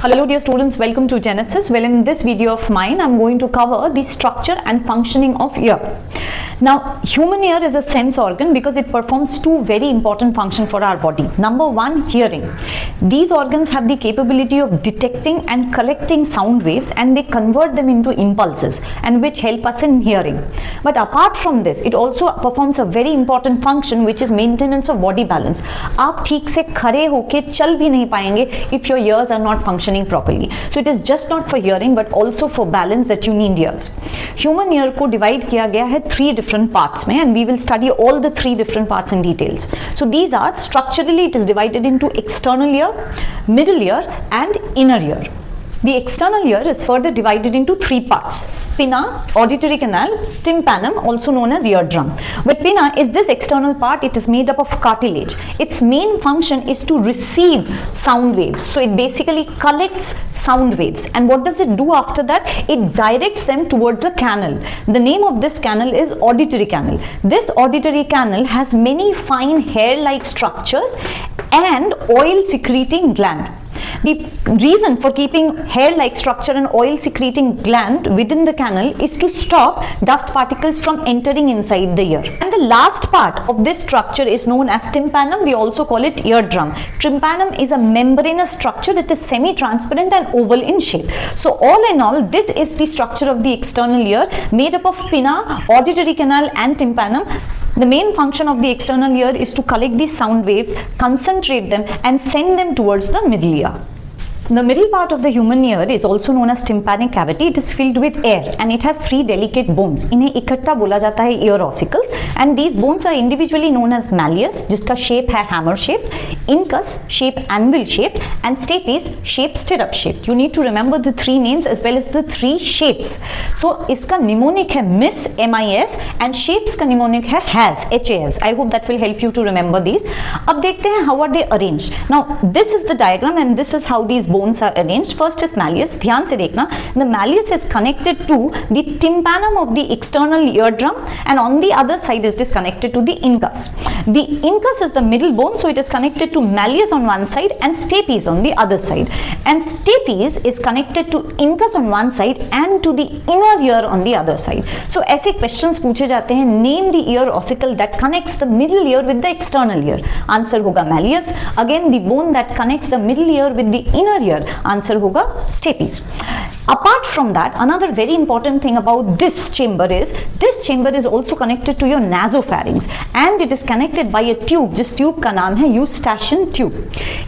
Hello dear students, welcome to Genesis. Well, in this video of mine, I'm going to cover the structure and functioning of ear. Now, human ear is a sense organ because it performs two very important functions for our body. Number one, hearing. These organs have the capability of detecting and collecting sound waves, and they convert them into impulses and which help us in hearing. But apart from this, it also performs a very important function which is maintenance of body balance. आप ठीक से खड़े होके चल भी नहीं पाएंगे if your ears are not functioning properly. So it is just not for hearing but also for balance that you need ears. Human ear को divide किया गया है three different parts में, and we will study all the three different parts in details. So these are structurally it is divided into external ear, middle ear and inner ear. The external ear is further divided into three parts: pinna, auditory canal, tympanum, also known as eardrum. Well, pinna is this external part. It is made up of cartilage. Its main function is to receive sound waves. So it basically collects sound waves. And what does it do after that? It directs them towards a canal. The name of this canal is auditory canal. This auditory canal has many fine hair-like structures and oil-secreting gland. The reason for keeping hair-like structure and oil-secreting gland within the canal is to stop dust particles from entering inside the ear. And the last part of this structure is known as tympanum. We also call it eardrum. Tympanum is a membranous structure that is semi-transparent and oval in shape. So all in all, this is the structure of the external ear, made up of pinna, auditory canal and tympanum. The main function of the external ear is to collect these sound waves, concentrate them and send them towards the middle ear. The middle part of the human ear is also known as tympanic cavity. It is filled with air and it has three delicate bones. इन्हें इकट्ठा बोला जाता है ear ossicles, and these bones are individually known as malleus, जिसका shape है hammer shaped, incus shape anvil shaped, and stapes shape stirrup shaped. You need to remember the three names as well as the three shapes. So इसका mnemonic है miss, MIS, and shapes का mnemonic है has, HAS. I hope that will help you to remember these. अब देखते हैं how are they arranged. Now this is the diagram and this is how these bones are arranged. First is malleus. ध्यान से देखना. The malleus is connected to the tympanum of the external eardrum, and on the other side it is connected to the incus. The incus is the middle bone, so it is connected to malleus on one side and stapes on the other side. And stapes is connected to incus on one side and to the inner ear on the other side. So ऐसे questions पूछे जाते हैं. Name the ear ossicle that connects the middle ear with the external ear. Answer होगा malleus. Again, the bone that connects the middle ear with the inner ear. Answer होगा stapes. Apart from that, another very important thing about this chamber is also connected to your nasopharynx, and it is connected by a tube. जिस tube का नाम है eustachian tube.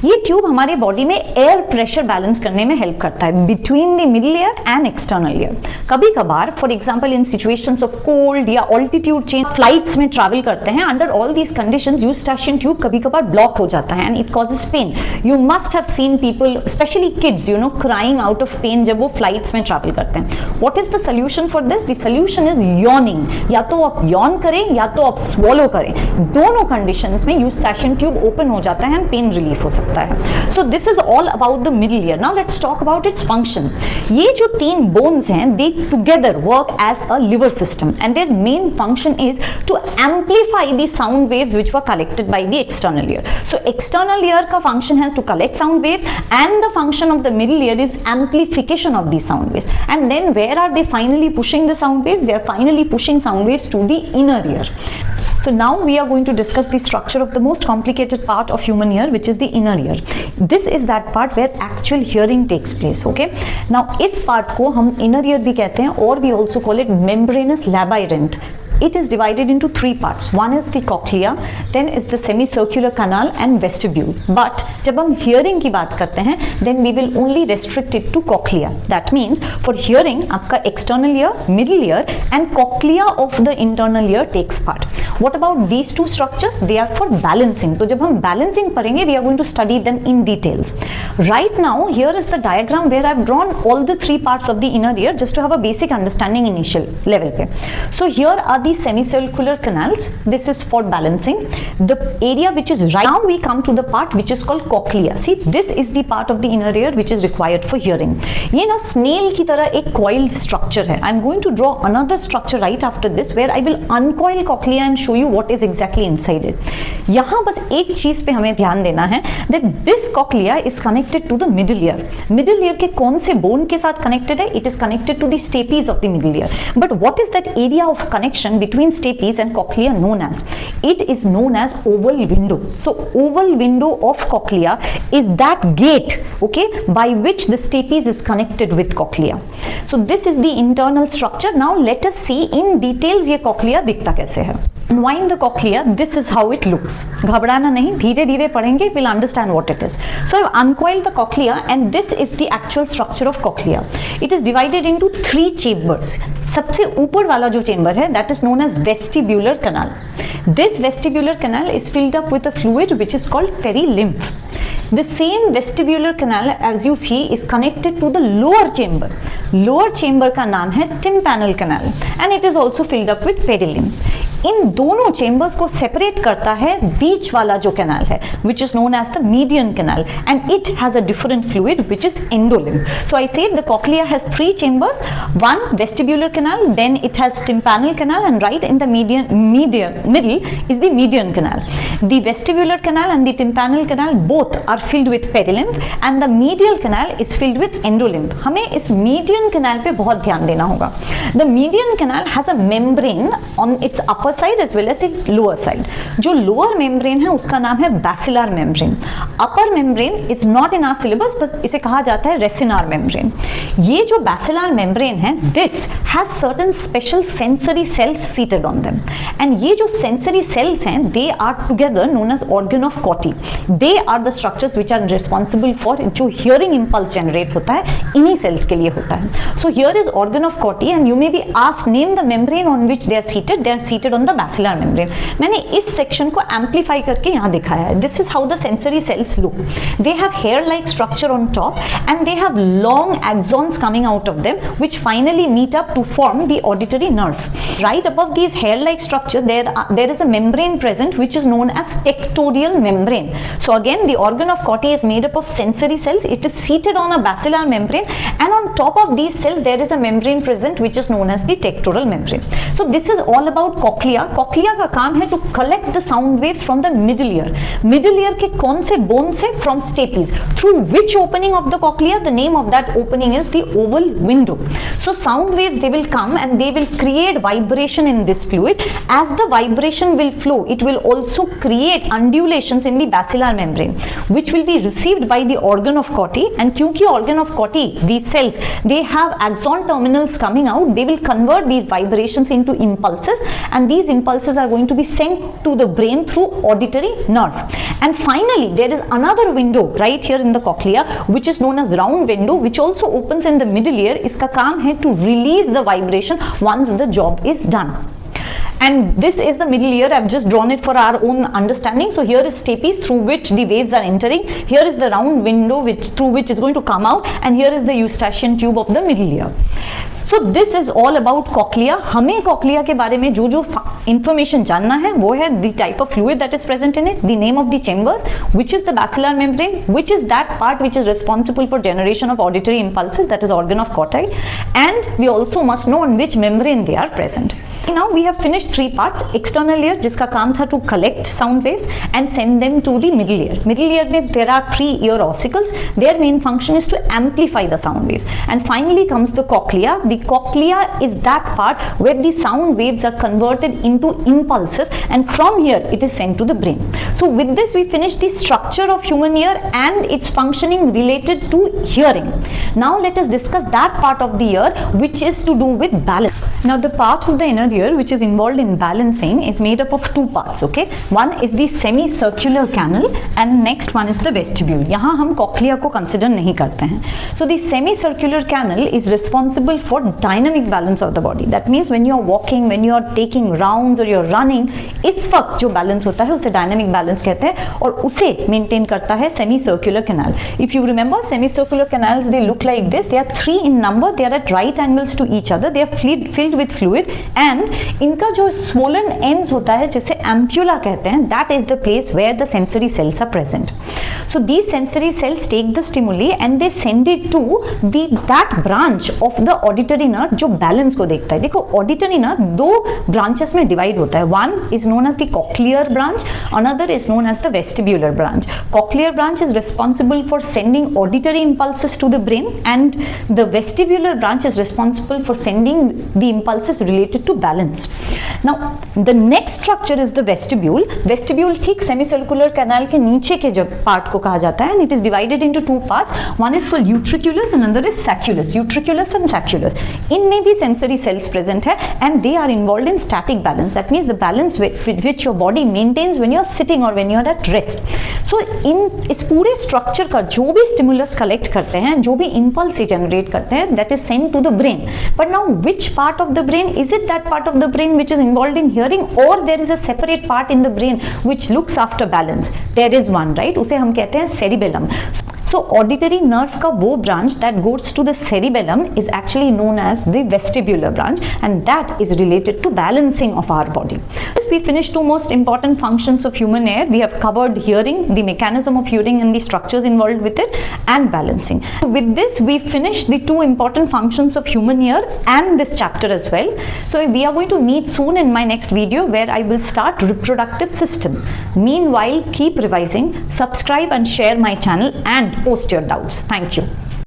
ये tube हमारे body में air pressure balance करने में help करता है between the middle ear and external ear. कभी कभार, for example, in situations of cold या altitude change, flights में travel करते हैं, under all these conditions, eustachian tube कभी कभार block हो जाता है and it causes pain. You must have seen people, especially kids, crying out of pain जब वो flights में travel करते हैं. What is the solution for this? The solution is yawning. या तो आप yawn करें या तो आप swallow करें. दोनों conditions में eustachian tube open हो जाता है and pain relief हो सकता है. So this is all about the middle ear. Now let's talk about its function. ये जो तीन bones हैं, they together work as a liver system, and their main function is to amplify the sound waves which were collected by the external ear. So external ear का function है to collect sound waves, and the function of the middle ear is amplification of these sound waves. And then where are they finally pushing the sound waves? They are finally pushing sound waves to the inner ear. So now we are going to discuss the structure of the most complicated part of human ear, which is the inner ear. This is that part where actual hearing takes place. Okay. Now इस part को हम inner ear भी कहते हैं, और we also call it membranous labyrinth. It is divided into three parts. One is the cochlea, then is the semicircular canal and vestibule. But जब हम hearing की बात करते हैं, then we will only restrict it to cochlea. That means for hearing, आपका external ear, middle ear and cochlea of the internal ear takes part. What about these two structures? They are for balancing. तो जब हम balancing पढ़ेंगे, we are going to study them in details. Right now, here is the diagram where I've drawn all the three parts of the inner ear just to have a basic understanding initial level पे. So here are the the semicircular canals. This is for balancing. The area which is right now, we come to the part which is called cochlea. See, this is the part of the inner ear which is required for hearing. ये ना snail की तरह एक coiled structure है. I'm going to draw another structure right after this where I will uncoil cochlea and show you what is exactly inside it. यहाँ बस एक चीज पे हमें ध्यान देना है that this cochlea is connected to the middle ear. Middle ear के कौन से bone के साथ connected है? It is connected to the stapes of the middle ear. But what is that area of connection between stapes and cochlea known as? It is known as oval window. So oval window of cochlea is that gate, okay, by which the stapes is connected with cochlea. So this is the internal structure. Now let us see in details ये cochlea दिखता कैसे है. Unwind the cochlea. This is how it looks. घबराना नहीं, धीरे धीरे पढ़ेंगे, we'll understand what it is. So I've uncoiled the cochlea and this is the actual structure of cochlea. It is divided into 3 chambers. सबसे ऊपर वाला जो chamber है, that is known as vestibular canal. This vestibular canal is filled up with a fluid which is called perilymph. The same vestibular canal as you see is connected to the lower chamber. Lower chamber का नाम है tympanal canal and it is also filled up with perilymph. इन दोनों chambers को separate करता है बीच वाला जो canal है which is known as the median canal and it has a different fluid which is endolymph. So I said the cochlea has 3 chambers, one vestibular canal, then it has tympanal canal and right in the middle is the median canal. The vestibular canal and the tympanal canal both are filled with perilymph and the medial canal is filled with endolymph. हमें इस median canal पे बहुत ध्यान देना होगा. The median canal has a membrane on its upper side as well as its lower side. जो lower membrane है उसका नाम है basilar membrane. Upper membrane is not in our syllabus, बस इसे कहा जाता है racinar membrane. ये जो basilar membrane है, this has certain special sensory cells seated on them. And ये जो sensory cells हैं, they are together known as organ of Cochlea. They are the structures which are responsible for जो hearing impulse generate होता है, इन्हीं cells के लिए होता है. So here is organ of Cochlea and you may be asked name the membrane on which they are seated. They are seated on the basilar membrane. मैंने इस section को amplify करके यहाँ दिखाया है. This is how the sensory cells look. They have hair-like structure on top and they have long axons coming out of them which finally meet up to form the auditory nerve. Right above these hair-like structure there is a membrane present which is known as tectorial membrane. So again the organ of Cochlea is made up of sensory cells. It is seated on a basilar membrane and on top of these cells there is a membrane present which is known as the tectorial membrane. So this is all about cochlea. Cochlea का काम है to collect the sound waves from the middle ear. Middle ear के कौन से bone से? From stapes. Through which opening of the cochlea? The name of that opening is the oval window. So sound waves, they will come and they will create vibration in this fluid. As the vibration will flow, it will also create undulations in the basilar membrane which will be received by the organ of Cochlea. And क्योंकि organ of Cochlea, these cells, they have axon terminals coming out, they will convert these vibrations into impulses and these impulses are going to be sent to the brain through auditory nerve. And finally there is another window right here in the cochlea which is known as round window which also opens in the middle ear. इसका काम है to release the vibration once the job is done. And this is the middle ear. I've just drawn it for our own understanding. So here is stapes through which the waves are entering. Here is the round window through which it's going to come out, and here is the eustachian tube of the middle ear. So this is all about cochlea. हमें cochlea के बारे में जो information जानना है वो है the type of fluid that is present in it, the name of the chambers, which is the basilar membrane, which is that part which is responsible for generation of auditory impulses, that is organ of Cochlea, and we also must know on which membrane they are present. Now we have finished 3 parts. External ear जिसका काम था to collect sound waves and send them to the middle ear. Middle ear में there are 3 ear ossicles. Their main function is to amplify the sound waves. And finally comes the cochlea. The cochlea is that part where the sound waves are converted into impulses, and from here it is sent to the brain. So with this we finish the structure of human ear and its functioning related to hearing. Now let us discuss that part of the ear which is to do with balance. Now the part of the inner ear which is involved in balancing is made up of 2 parts. Okay, one is the semicircular canal and next one is the vestibule. यहाँ हम cochlea को consider नहीं करते हैं. So the semicircular canal is responsible for dynamic balance of the body. That means when you are walking, when you are taking rounds or you are running, इस वक्त जो balance होता है उसे dynamic balance कहते हैं और उसे maintain करता है semicircular canal. If you remember, semicircular canals, they look like this. They are 3 in number. They are at right angles to each other. They are filled filled with fluid, and इनका जो swollen ends होता है जिसे ampulla कहते हैं, that is the place where the sensory cells are present. So these sensory cells take the stimuli and they send it to that branch of the auditory nerve जो balance को देखता है. देखो auditory nerve दो branches में divide होता है. One is known as the cochlear branch, another is known as the vestibular branch. Cochlear branch is responsible for sending auditory impulses to the brain, and the vestibular branch is responsible for sending the impulses related to balance. Now the next structure is the vestibule. Vestibule ठीक semicircular canal के नीचे के जो part को कहा जाता है, and it is divided into two parts. One is called utriculus and another is sacculus. Utriculus and sacculus. इनमें भी sensory cells present है, and they are involved in static balance. That means the balance which your body maintains when you are sitting or when you are at rest. So in इस पूरे structure का जो भी stimulus collect करते हैं, जो भी impulse generate करते हैं, that is sent to the brain. But now which part of the brain? Is it that part of the brain which is involved in hearing, or there is a separate part in the brain which looks after balance? There is one, right? उसे हम कहते हैं cerebellum. So auditory nerve का वो branch that goes to the cerebellum is actually known as the vestibular branch, and that is related to balancing of our body. We finished two most important functions of human ear. We have covered hearing, the mechanism of hearing and the structures involved with it, and balancing. With this, we finished the two important functions of human ear and this chapter as well. So we are going to meet soon in my next video where I will start reproductive system. Meanwhile, keep revising, subscribe and share my channel, and post your doubts. Thank you.